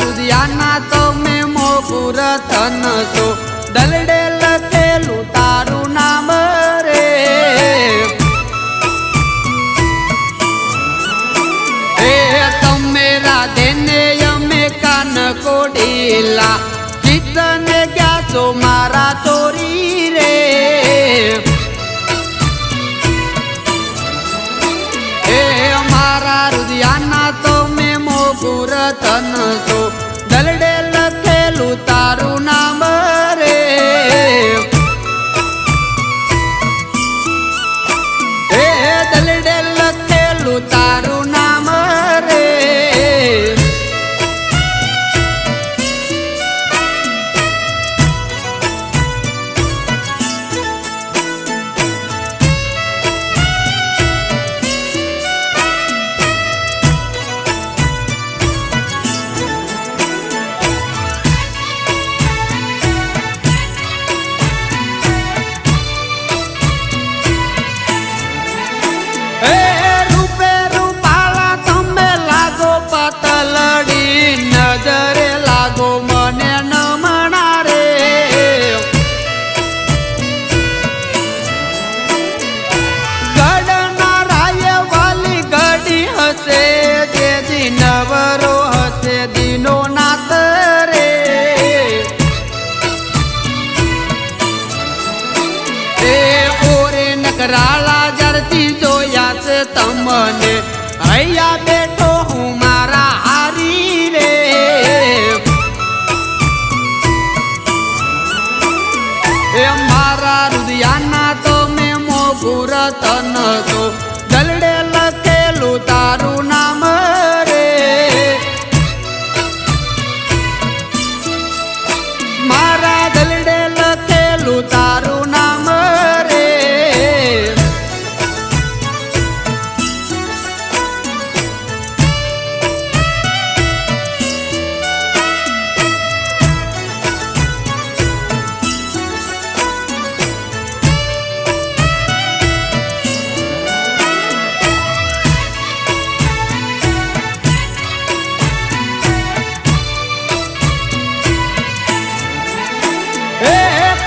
રુદિયાના તમે મોગુર ધન છો, દલડે લખેલું તારું નામ રે. એ તમે રાધે ને અમે કાન કોડીલા, ચિત્તને ગયા છો મારા ચોરી રે. એ મારા રુદિયાના તમે મોગુર ધન છો, દલડે લખેલું તારું નામ રે. એ દલડે લખેલું તારું નામ રે. રૂપે રૂપાળા તમે લાગો પતલડી, નજરે લાગો મને નમણા રે. ગડના રાય વાલી ઘડી હશે, જેથી નવરો હશે દીનો નાથ રે. એ ઓરે નકરાળા જરતી જોયા છે તમને, અહીંયા બેઠો હું મારા હારી રે. એ મારા રુદિયાના તમે મોગુર ધન છો, દલડે લખેલું તારું નામ રે. મારા દલડે લખેલું તારું નામ રે.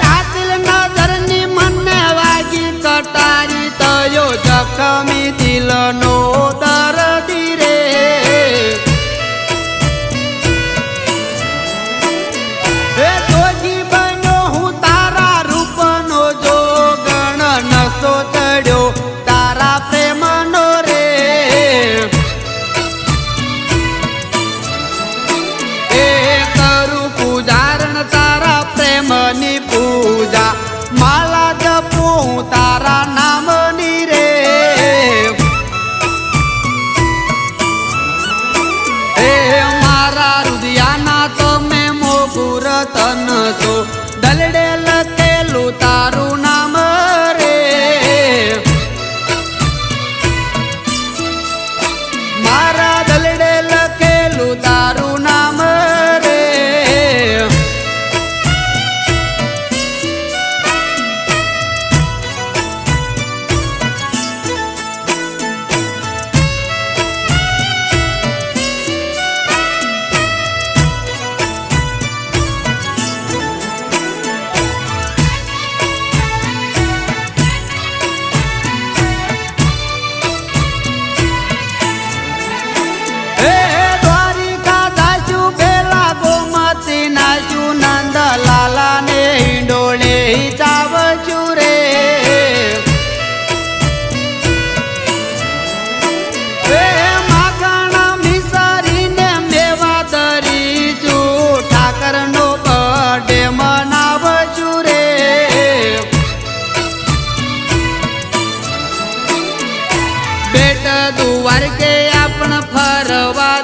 કાતિલ નજરની મને વાગી કટારી, તયો જખમી દિલનો દર્દી રે. એ જોગી બન્યો હું તારા રૂપનો જોગણ, નશો ચડ્યો તારા પ્રેમનો રે. એ કરું પૂજારણ તારા પ્રેમની પૂજા, માલા જપું તારા નામની રે. દ્વારકે આપણ ફરવા